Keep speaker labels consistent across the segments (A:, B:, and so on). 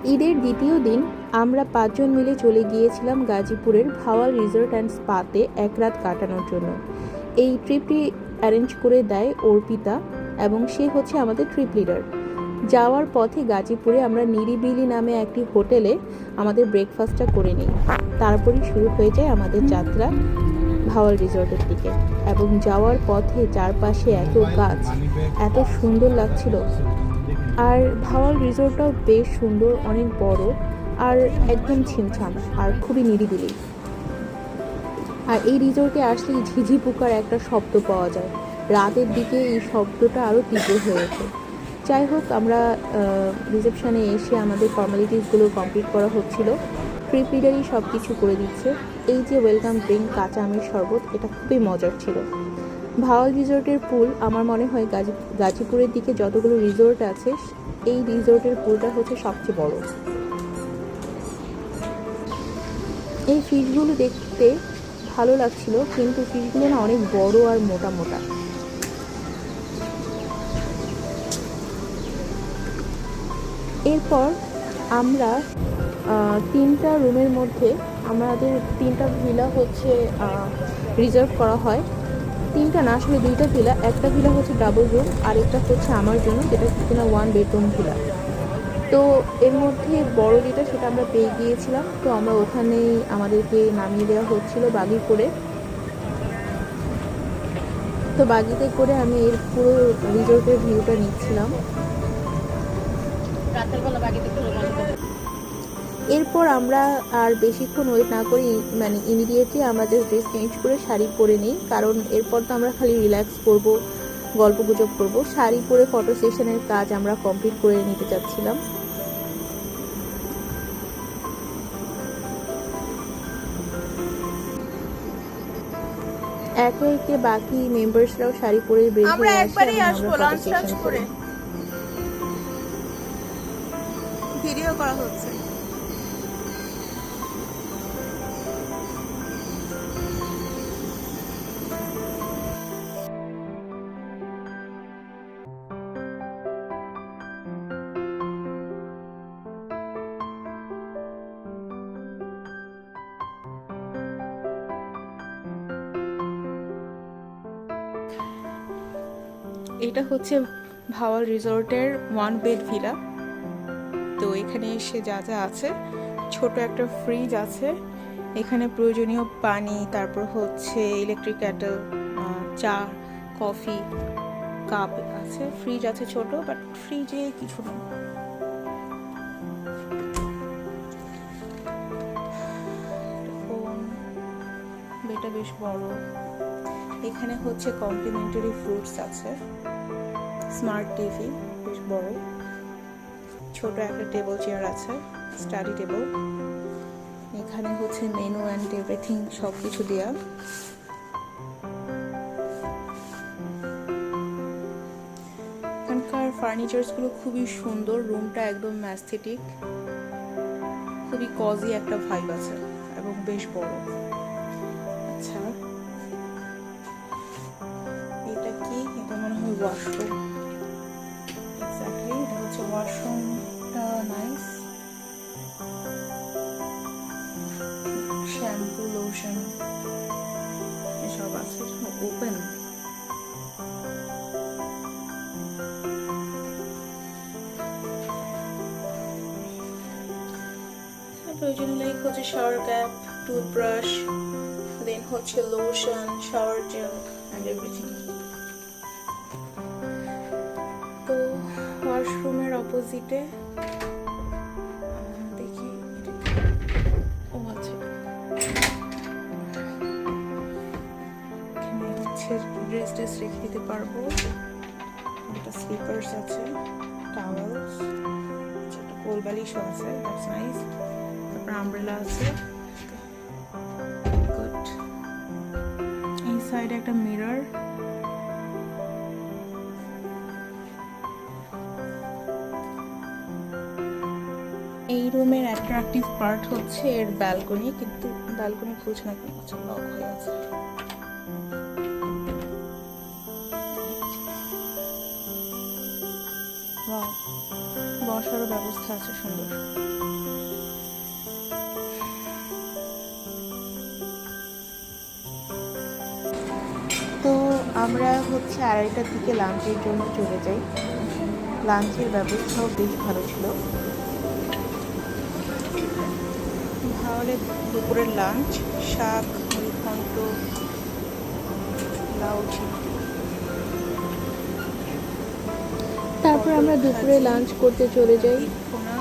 A: ঈদের দ্বিতীয় দিন আমরা ৫ জন মিলে চলে গিয়েছিলাম গাজীপুরের ভাওয়াল রিসোর্ট অ্যান্ড স্পাতে এক রাত কাটানোর জন্য। এই ট্রিপটি অ্যারেঞ্জ করে দেয় অর্পিতা এবং সে হচ্ছে আমাদের ট্রিপ লিডার। যাওয়ার পথে গাজীপুরে আমরা নিরিবিলি নামে একটি হোটেলে আমাদের ব্রেকফাস্টটা করে নিই। তারপরই শুরু হয়ে যায় আমাদের যাত্রা ভাওয়াল রিসোর্টের দিকে। এবং যাওয়ার পথে চারপাশে এত গাছ, এত সুন্দর লাগছিল। আর ভাওয়াল রিসোর্টটাও বেশ সুন্দর, অনেক বড় আর একদম ছিমছাম আর খুবই নিরিবিলি। আর এই রিসোর্টে আসলে ঝিঝি পোকার একটা শব্দ পাওয়া যায়। রাতের দিকে এই শব্দটা আরও তীব্র হয়ে ওঠে। যাই হোক, আমরা রিসেপশানে এসে আমাদের ফর্মালিটিসগুলো কমপ্লিট করা হচ্ছিল। ট্রিপ লিডারই সব কিছু করে দিচ্ছে। এই যে ওয়েলকাম ড্রিঙ্ক কাঁচা আমের শরবত, এটা খুবই মজার ছিল। ভাওয়াল রিসোর্টের পুল আমার মনে হয় গাজীপুরের দিকে যতগুলো রিসোর্ট আছে এই রিসোর্টের পুলটা হচ্ছে সবচেয়ে বড়। এই ফিশগুলো দেখতে ভালো লাগছিল, কিন্তু ফিশগুলো না অনেক বড় আর মোটা মোটা। এরপর আমরা 3টা রুমের মধ্যে আমাদের 3টা ভিলা হচ্ছে রিজার্ভ করা হয়। 3টা না, আসলে 2টা ভিলা। একটা ভিলা হচ্ছে ডাবল রুম, আরেকটা হচ্ছে আমার জন্য, যেটা কিনা 1 বেডরুম ভিলা। তো এর মধ্যে বড় যেটা সেটা আমরা পেয়ে গিয়েছিলাম। তো আমরা ওখানেই আমাদেরকে নামিয়ে দেওয়া হচ্ছিল বাগি করে। তো বাগিতে করে আমি এর পুরো রিসোর্টের ভিউটা নিচ্ছিলাম। এরপর আমরা আর বেশিক্ষণ ওয়েট না করে ইমিডিয়েটলি আমাদের ড্রেস চেঞ্জ করে শাড়ি পরে নিই, কারণ এরপর তো আমরা খালি রিল্যাক্স করব, গল্পগুজব করব। শাড়ি পরে ফটো সেশনের কাজ আমরা কমপ্লিট করে নিতে চাচ্ছিলাম। একে একে বাকি মেম্বার্সরাও শাড়ি পরে বের হয়ে আসে এবং আমরা ফটো সেশন করি।
B: ভিডিও করা হচ্ছে।
A: এটা হচ্ছে ভাওয়াল রিসোর্টের 1 বেড ভিলা। তো এখানে এসে যা যা আছে, ছোট একটা ফ্রিজ আছে, এখানে প্রয়োজনীয় পানি, তারপর হচ্ছে ইলেকট্রিক ক্যাটল, চা, কফি কাপ আছে। ফ্রিজ আছে ছোট, বাট ফ্রিজে কিছু না। ফোন, বেটা বেশ বড়। এখানে হচ্ছে কমপ্লিমেন্টারি ফ্রুটস আছে, স্মার্ট টিভি বেশ বড়, ছোট একটা টেবিল চেয়ার আছে, স্টাডি টেবিল। এখানে হচ্ছে মেনু অ্যান্ড এভরিথিং সব কিছু দেওয়া। এখানকার ফার্নিচারসগুলো খুবই সুন্দর, রুমটা একদম অ্যাস্থেটিক, খুবই কজি একটা ভাইব আছে এবং বেশ বড়। আচ্ছা, এটা কি? এটা মনে হয় ওয়াশরুম। এক্স্যাক্টলি, এটা হচ্ছে ওয়াশরুমটা। নাইস। শ্যাম্পু, লোশন এসব আছে, ওপেন। প্রয়োজন লাইক হচ্ছে শাওয়ার ক্যাপ, টুথব্রাশ, দেন হচ্ছে lotion, shower gel and everything. তো ওয়াশরুমের অপোজিটে দেখি, ও আচ্ছা, এখানে হচ্ছে ড্রেস রেখে দিতে পারবো। একটা স্লিপার্স আছে, টাওয়েলস, একটা কোল বালিশও আছে, দ্যাটস নাইস। তারপর আমব্রেলা আছে, গুড। এই সাইডে একটা মিরর। এই রুমের অ্যাট্রাকটিভ পার্ট হচ্ছে এর ব্যালকনি, কিন্তু ব্যালকনি খুলছে না কেন? আচ্ছা, লক হয়ে আছে।
B: বসারও ব্যবস্থা আছে সুন্দর।
A: তো আমরা হচ্ছে 2:30টার দিকে লাঞ্চের জন্য চলে যাই। লাঞ্চের ব্যবস্থাও বেশ ভালো ছিল।
B: তাহলে দুপুরের লাঞ্চ, শাক, মুড়িঘণ্ট, লাউ চিংড়ি।
A: তারপর আমরা দুপুরে লাঞ্চ করতে চলে যাই।
B: পোনা,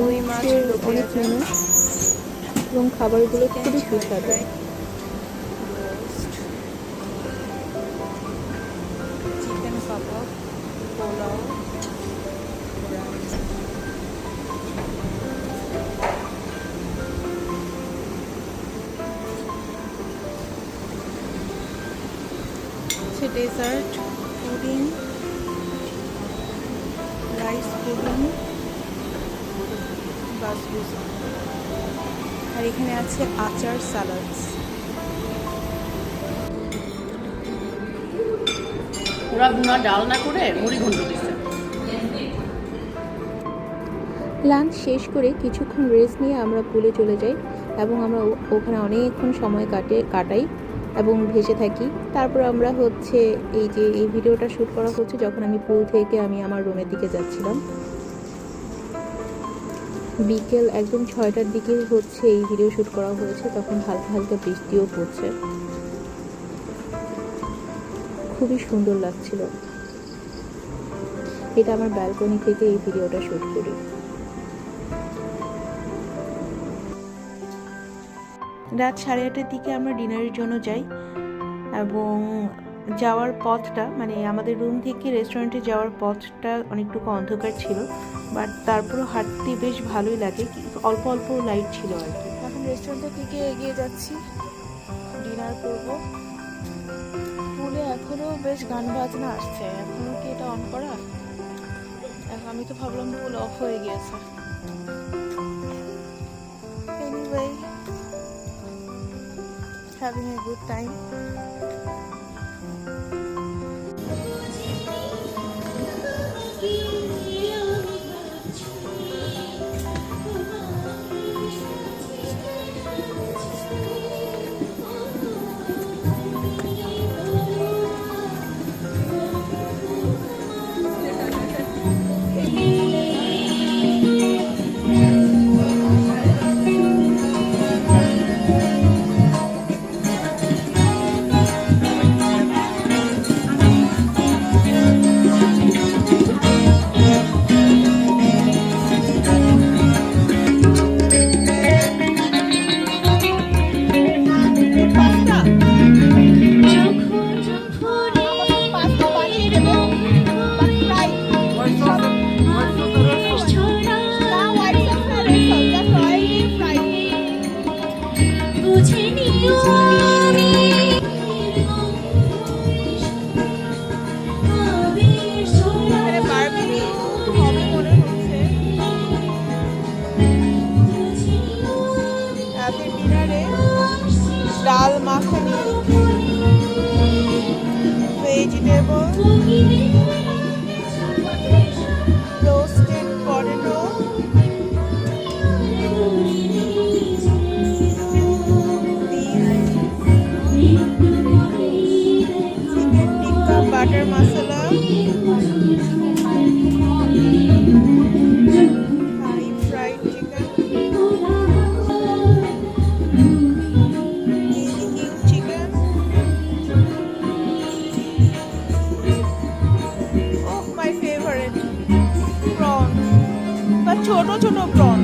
B: রুই মাছ,
A: লাঞ্চের
B: লোটে
A: অনেক
B: ভাজা,
A: মেনু এবং খাবারগুলো
B: চিকেন
A: খুবই
B: ছাই
A: সুস্বাদু।
B: ফ্রাই, রোস্ট, চিকেন কাবাব, pulao, rice. Dessert, pudding, rice pudding, বাসবুসা, আর এখানে আছে আচার, স্যালাডস।
C: ওরা ভুনা ডাল না করে মুড়ি ঘন্ট দিচ্ছে।
A: লাঞ্চ শেষ করে কিছুক্ষণ রেস্ট নিয়ে আমরা পুলে চলে যাই এবং আমরা ওখানে অনেকক্ষণ সময় কাটাই এবং ভেসে থাকি। তারপর আমরা হচ্ছে এই ভিডিওটা শ্যুট করা হচ্ছে যখন আমি পুল থেকে আমি আমার রুমের দিকে যাচ্ছিলাম। বিকেল একদম 6টার দিকে হচ্ছে এই ভিডিও শ্যুট করা হয়েছে, তখন হালকা হালকা বৃষ্টিও পড়ছে, খুবই সুন্দর লাগছিল। এটা আমার ব্যালকনি থেকে এই ভিডিওটা শ্যুট করি। রাত 8:30টার দিকে আমরা ডিনারের জন্য যাই এবং যাওয়ার পথটা মানে আমাদের রুম থেকে রেস্টুরেন্টে যাওয়ার পথটা অনেকটুকু অন্ধকার ছিল, বাট তারপরও হাঁটতে বেশ ভালোই লাগে, অল্প অল্প লাইট ছিল আর কি।
B: এখন রেস্টুরেন্টের দিকে এগিয়ে যাচ্ছি, ডিনার করব। পুলে এখনো বেশ গান বাজনা আসছে, এখনো কি এটা অন করা? এখন আমি তো ভাবলাম পুল অফ হয়ে গিয়েছে। Anyway, having a good time. ডাল makhani, vegetable, roasted potato, chicken tikka butter masala, fried chicken, chicken, oh my favorite, prawn, but ছোট ছোট prawn.